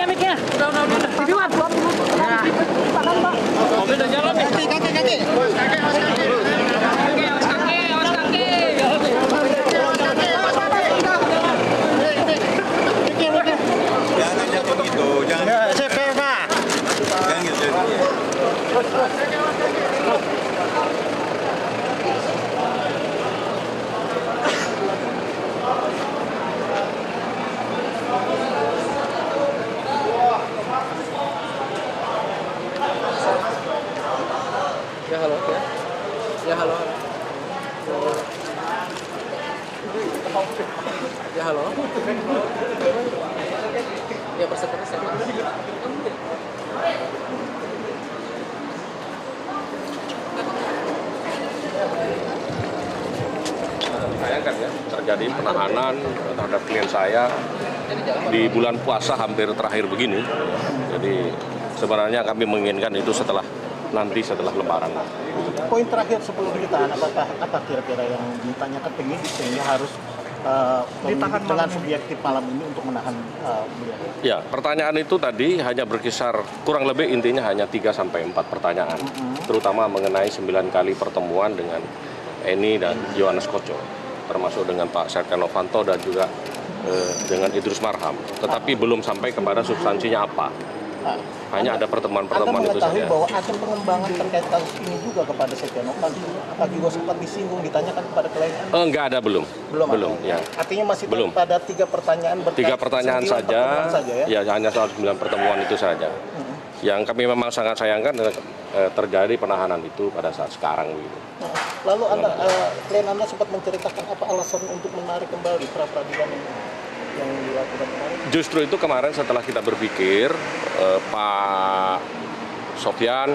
Miknya. Udah. Videoan. Mobil udah jalan nih. Kaki. Awas kaki. Jangan jatuh gitu, jangan. Jangan gitu. Ya halo ya. Ya halo. Ya halo. Ya perseteran sama. Sayangkan ya, terjadi penahanan terhadap klien saya di bulan puasa hampir terakhir begini. Jadi sebenarnya kami menginginkan itu setelah Lebaran. Poin terakhir sebelum ditahan, apa kira-kira yang ditanyakan penyidik sehingga harus ditahan dengan subjektif malam ini untuk menahan beliau? Ya, pertanyaan itu tadi hanya berkisar kurang lebih intinya hanya 3-4 pertanyaan, terutama mengenai 9 kali pertemuan dengan Eni dan Yohanes Koco, termasuk dengan Pak Setia Novanto dan juga dengan Idrus Marham. Tetapi belum sampai kepada substansinya apa. Hanya ada pertemuan-pertemuan itu saja. Anda mengetahui bahwa ada pengembangan terkait kasus ini juga kepada Setia Novanto? Apa juga sempat disinggung, ditanyakan kepada klien? Enggak ada, belum. Ya. Artinya masih belum. Pada 3 pertanyaan berkait 3 pertanyaan saja, ya hanya soal 9 pertemuan itu saja. Yang kami memang sangat sayangkan terjadi penahanan itu pada saat sekarang gitu. Lalu klien Anda sempat menceritakan apa alasan untuk menarik kembali pra-peradilan yang dilakukan kemarin? Justru itu kemarin setelah kita berpikir, Pak Sofyan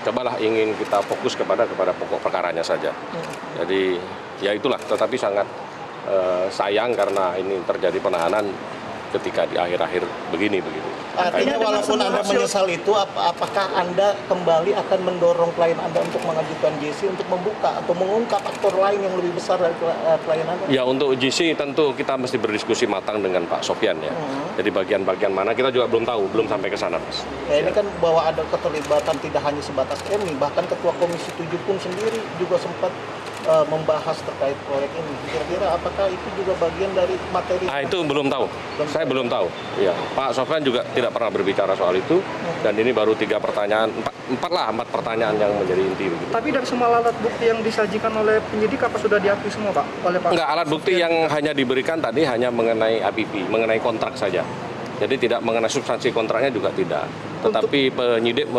cobalah ingin kita fokus kepada pokok perkaranya saja. Jadi ya itulah, tetapi sangat sayang karena ini terjadi penahanan ketika di akhir-akhir begini. Artinya walaupun Anda menyesal itu, apakah Anda kembali akan mendorong klien Anda untuk mengajukan JC untuk membuka atau mengungkap aktor lain yang lebih besar dari klien Anda? Ya, untuk JC tentu kita mesti berdiskusi matang dengan Pak Sofyan ya. Jadi bagian-bagian mana kita juga belum tahu, belum sampai ke sana, Mas. Ya, ini kan bahwa ada keterlibatan tidak hanya sebatas Eni, bahkan Ketua Komisi 7 pun sendiri juga sempat membahas terkait proyek ini. Kira-kira apakah itu juga bagian dari materi? Itu belum tahu. Saya belum tahu. Ya, Pak Sofyan juga tidak pernah berbicara soal itu. Dan ini baru 3 pertanyaan, 4 pertanyaan yang menjadi inti. Begitu. Tapi dari semua alat bukti yang disajikan oleh penyidik apa sudah diakui semua, Pak? Oleh Pak? Enggak, alat bukti yang hanya diberikan tadi hanya mengenai APP, mengenai kontrak saja. Jadi tidak mengenai substansi kontraknya juga tidak. Tetapi penyidik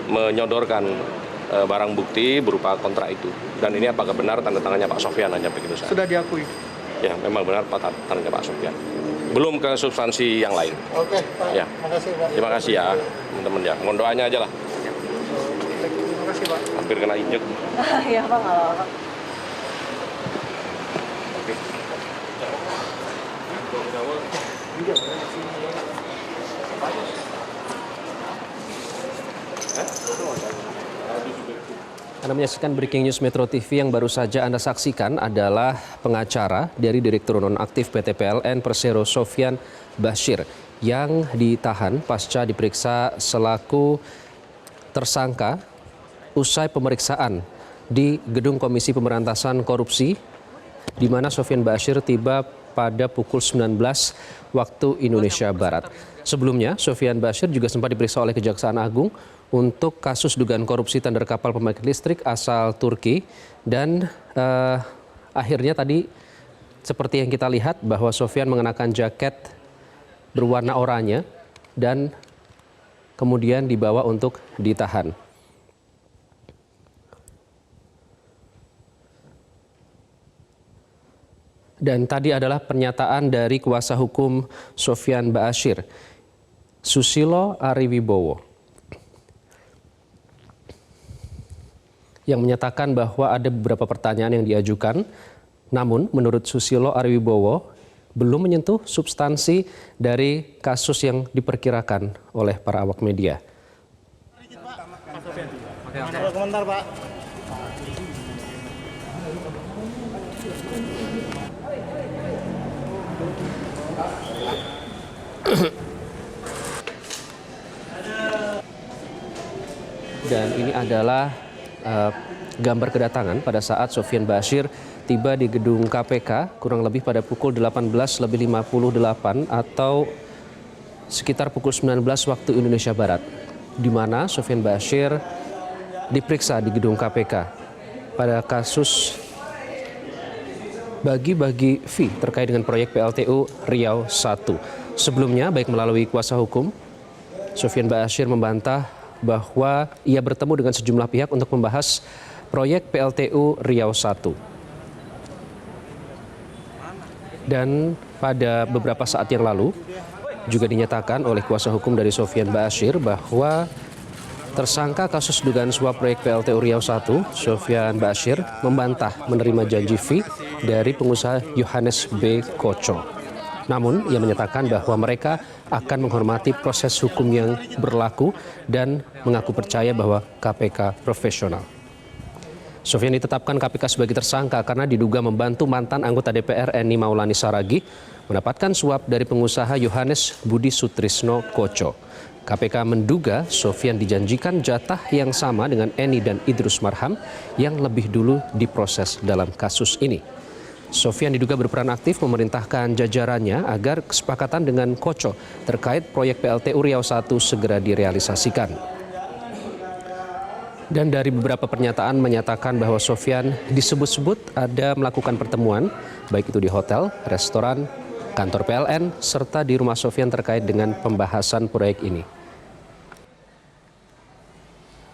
menyodorkan barang bukti berupa kontrak itu. Dan ini apakah benar tanda tangannya Pak Sofyan, hanya begitu saja. Sudah diakui? Ya, memang benar tanda tangannya Pak Sofyan. Belum ke substansi yang lain. Oke, Pak. Ya. Terima kasih ya, teman-teman ya. Mohon doanya aja lah. Terima kasih, Pak. Hampir kena injek. Iya, Pak, nggak apa-apa. Anda menyaksikan Breaking News Metro TV. Yang baru saja Anda saksikan adalah pengacara dari Direktur Nonaktif PT PLN Persero Sofyan Bashir yang ditahan pasca diperiksa selaku tersangka usai pemeriksaan di Gedung Komisi Pemberantasan Korupsi, di mana Sofyan Bashir tiba pada pukul 19 waktu Indonesia Barat. Sebelumnya, Sofyan Bashir juga sempat diperiksa oleh Kejaksaan Agung untuk kasus dugaan korupsi tender kapal pembangkit listrik asal Turki. Dan akhirnya tadi seperti yang kita lihat bahwa Sofyan mengenakan jaket berwarna oranye dan kemudian dibawa untuk ditahan. Dan tadi adalah pernyataan dari kuasa hukum Sofyan Ba'asyir, Susilo Ariwibowo, yang menyatakan bahwa ada beberapa pertanyaan yang diajukan. Namun menurut Susilo Ariwibowo belum menyentuh substansi dari kasus yang diperkirakan oleh para awak media. Komentar Pak. Dan ini adalah gambar kedatangan pada saat Sofyan Ba'asyir tiba di gedung KPK kurang lebih pada pukul 18.58 atau sekitar pukul 19 waktu Indonesia Barat, di mana Sofyan Ba'asyir diperiksa di gedung KPK pada kasus bagi-bagi fee terkait dengan proyek PLTU Riau I. Sebelumnya, baik melalui kuasa hukum, Sofyan Ba'asyir membantah bahwa ia bertemu dengan sejumlah pihak untuk membahas proyek PLTU Riau I. Dan pada beberapa saat yang lalu juga dinyatakan oleh kuasa hukum dari Sofyan Ba'asyir bahwa tersangka kasus dugaan suap proyek PLTU Riau I, Sofyan Ba'asyir, membantah menerima janji fee dari pengusaha Yohanes B. Koco. Namun, ia menyatakan bahwa mereka akan menghormati proses hukum yang berlaku dan mengaku percaya bahwa KPK profesional. Sofyan ditetapkan KPK sebagai tersangka karena diduga membantu mantan anggota DPR Eni Maulani Saragih mendapatkan suap dari pengusaha Yohanes Budi Sutrisno Koco. KPK menduga Sofyan dijanjikan jatah yang sama dengan Eni dan Idrus Marham yang lebih dulu diproses dalam kasus ini. Sofyan diduga berperan aktif memerintahkan jajarannya agar kesepakatan dengan Koco terkait proyek PLTU Riau I segera direalisasikan. Dan dari beberapa pernyataan menyatakan bahwa Sofyan disebut-sebut ada melakukan pertemuan, baik itu di hotel, restoran, kantor PLN, serta di rumah Sofyan terkait dengan pembahasan proyek ini.